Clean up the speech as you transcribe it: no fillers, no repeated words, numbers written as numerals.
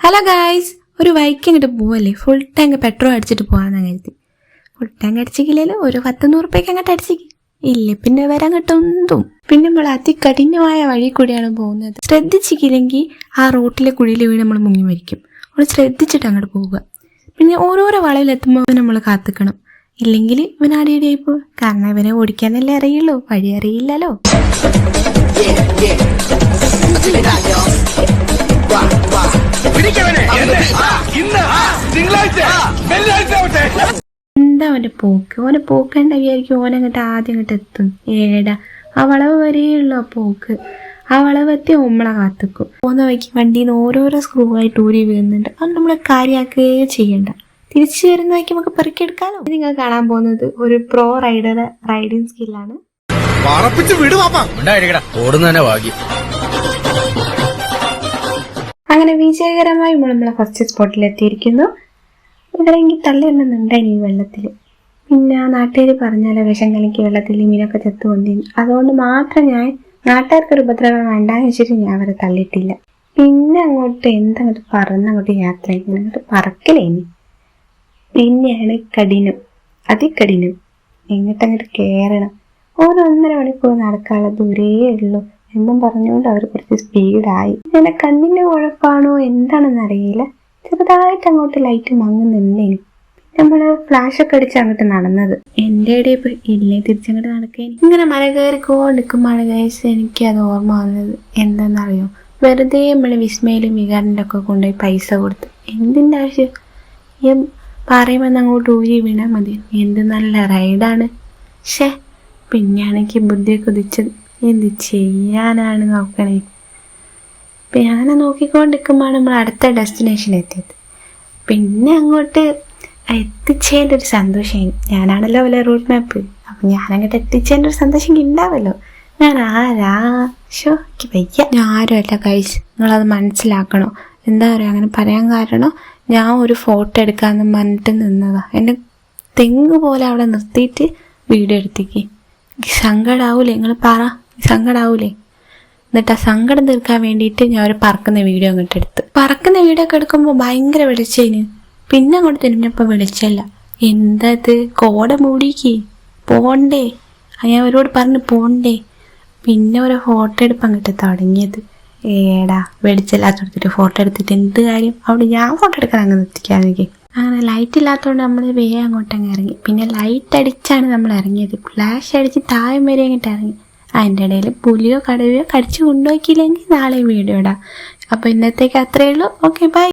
Hello guys, ഒരു bike ഇങ്ങോട്ട് പോവല്ലേ, ഫുൾ ടാങ്ക് പെട്രോൾ അടിച്ചിട്ട് പോകാമെന്ന് കരുതി. ഫുൾ ടാങ്ക് അടിച്ചിട്ടില്ലല്ലോ, ഒരു 100 റുപ്യക്ക് അങ്ങോട്ട് അടിച്ചിക്ക് ഇല്ലേ, പിന്നെ വരാൻ കിട്ടും. പിന്നെ നമ്മൾ അതികഠിനമായ വഴി കൂടിയാണ് പോകുന്നത്. ശ്രദ്ധിച്ചില്ലെങ്കിൽ ആ റോട്ടിലെ കുഴിയിൽ വീണ് നമ്മൾ മുങ്ങി മരിക്കും. നമ്മൾ ശ്രദ്ധിച്ചിട്ട് അങ്ങോട്ട് പോവുക. പിന്നെ ഓരോരോ വളവിലെത്തുമ്പോൾ നമ്മൾ കാത്തിക്കണം, ഇല്ലെങ്കിൽ ഇവൻ അടിയടിയായി പോകും. കാരണം ഇവനെ ഓടിക്കാനല്ലേ അറിയുള്ളൂ, വഴി അറിയില്ലല്ലോ. എന്താ അവന്റെ പോക്ക്, ഓനെ പോക്കണ്ട വിചാരിക്കും. ഓനങ്ങോട്ട് ആദ്യം അങ്ങോട്ട് എത്തും. ഏടാ ആ വളവ് വരെയുള്ളൂ ആ പോക്ക്. ആ വളവെത്തി നമ്മളെ കാത്തിക്കും. പോകുന്ന വഴിക്ക് വണ്ടിയിൽ നിന്ന് ഓരോരോ സ്ക്രൂ ആയിട്ട് ഊരി വീഴുന്നുണ്ട്. അത് നമ്മളെ കാര്യമാക്കുകയേ ചെയ്യണ്ട. തിരിച്ചു വരുന്ന വഴിക്ക് നമുക്ക് പെറുക്കിയെടുക്കാലോ. നിങ്ങൾ കാണാൻ പോകുന്നത് ഒരു പ്രോ റൈഡറുടെ റൈഡിങ് സ്കില്ലാണ്. അങ്ങനെ വിജയകരമായി നമ്മളെ ഫസ്റ്റ് സ്പോട്ടിൽ എത്തിയിരിക്കുന്നു. ഇവരെങ്കിൽ തള്ളിയിടുന്നുണ്ടായി ഈ വെള്ളത്തിൽ. പിന്നെ ആ നാട്ടുകാർ പറഞ്ഞാലോ വിഷം കലക്കി വെള്ളത്തിൽ മീനൊക്കെ ചത്തുകൊണ്ടിരുന്നു. അതുകൊണ്ട് മാത്രം ഞാൻ നാട്ടുകാർക്കൊരു ഉപദ്രവം വേണ്ടാന്ന് വെച്ചിട്ട് ഞാൻ അവരെ തള്ളിയിട്ടില്ല. പിന്നെ അങ്ങോട്ട് എന്തങ്ങോട്ട് പറന്നങ്ങോട്ട് യാത്ര ചെയ്യുന്നത്, അങ്ങോട്ട് പറക്കലേനി. പിന്നെയാണ് കഠിനം, അതികഠിനം. എങ്ങോട്ടങ്ങോട്ട് കയറണം. 1.5 മണിക്കൂർ നടക്കാനുള്ള ദൂരേ ഉള്ളൂ എന്നും പറഞ്ഞുകൊണ്ട് അവർ കുറച്ച് സ്പീഡായി. എന്നെ കണ്ണിന്റെ കുഴപ്പമാണോ എന്താണെന്ന് അറിയില്ല, ചെറുതായിട്ട് അങ്ങോട്ട് ലൈറ്റ് മങ്ങുന്നുണ്ടേനി. നമ്മള് ഫ്ലാഷൊക്കെ അടിച്ച് അങ്ങോട്ട് നടന്നത്. എന്റെ ഇടയിൽ ഇല്ലേ തിരിച്ചങ്ങോട്ട് നടക്കേനി. ഇങ്ങനെ മല കയറിക്കോണ്ടിരിക്കും. മഴ കഴിച്ച് എനിക്ക് അത് ഓർമ്മ വന്നത് എന്താണെന്നറിയോ, വെറുതെ നമ്മള് വിസ്മയിലും വികാരൻ്റെ ഒക്കെ കൊണ്ടുപോയി പൈസ കൊടുത്ത്. എന്തിൻ്റെ ആവശ്യം? പറയുമ്പോൾ അങ്ങോട്ട് ഊരി വീണാൽ മതി. എന്ത് നല്ല റൈഡാണ്. പിന്നെയാണെങ്കിൽ ബുദ്ധിയൊക്കെ ഉദിച്ചത്. എന്ത് ചെയ്യാനാണ് നോക്കണേ. ഇപ്പം ഞാൻ നോക്കിക്കൊണ്ടിരിക്കുമ്പോഴാണ് നമ്മൾ അടുത്ത ഡെസ്റ്റിനേഷൻ എത്തിയത്. പിന്നെ അങ്ങോട്ട് എത്തിച്ചതിൻ്റെ ഒരു സന്തോഷമായി. ഞാനാണല്ലോ വല്ല റൂട്ട് മാപ്പ്. അപ്പം ഞാനങ്ങോട്ട് എത്തിച്ചതിൻ്റെ ഒരു സന്തോഷം ഉണ്ടാവല്ലോ. ഞാൻ എനിക്ക് വയ്യ. ഞാൻ ആരുമല്ല ഗൈസ്, നിങ്ങളത് മനസ്സിലാക്കണോ. എന്താ പറയുക, അങ്ങനെ പറയാൻ കാരണം ഞാൻ ഒരു ഫോട്ടോ എടുക്കാമെന്ന് പറഞ്ഞിട്ട് നിന്നതാ. എന്നെ തെങ്ങ് പോലെ അവിടെ നിർത്തിയിട്ട് വീഡിയോ എടുത്തേക്ക്. സങ്കടാവൂലേ? നിങ്ങൾ പറ, സങ്കടാവൂലേ? എന്നിട്ട് ആ സങ്കടം തീർക്കാൻ വേണ്ടിയിട്ട് ഞാൻ ഒരു പറക്കുന്ന വീഡിയോ അങ്ങോട്ട് എടുത്ത്. പറക്കുന്ന വീഡിയോ ഒക്കെ എടുക്കുമ്പോൾ ഭയങ്കര വെളിച്ചേന്. പിന്നെ അങ്ങോട്ട് തിരിഞ്ഞപ്പോൾ വെളിച്ചല്ല. എന്തത്, കോട മൂടിക്ക് പോണ്ടേ. ഞാൻ അവരോട് പറഞ്ഞ് പോണ്ടേ. പിന്നെ ഒരു ഫോട്ടോ എടുപ്പ് അങ്ങോട്ട് തുടങ്ങിയത്. ഏടാ വെളിച്ചമില്ലാത്തടത്തിട്ട് ഫോട്ടോ എടുത്തിട്ട് എന്ത് കാര്യം? അവിടെ ഞാൻ ഫോട്ടോ എടുക്കാൻ അങ്ങ് നിർത്തിക്കാതെ. അങ്ങനെ ലൈറ്റ് ഇല്ലാത്തതുകൊണ്ട് നമ്മൾ വേഗം അങ്ങോട്ടങ്ങ് ഇറങ്ങി. പിന്നെ ലൈറ്റ് അടിച്ചാണ് നമ്മൾ ഇറങ്ങിയത്. ഫ്ലാഷ് അടിച്ച് താഴെ വരെ അങ്ങോട്ട് ഇറങ്ങി. അതിൻ്റെ ഇടയിൽ പുലിയോ കടുവയോ കടിച്ചു കൊണ്ടുപോയിക്കില്ലെങ്കിൽ നാളെ വീഡിയോ ഇടാം. അപ്പോൾ ഇന്നത്തേക്ക് അത്രയേ ഉള്ളൂ. Okay, by.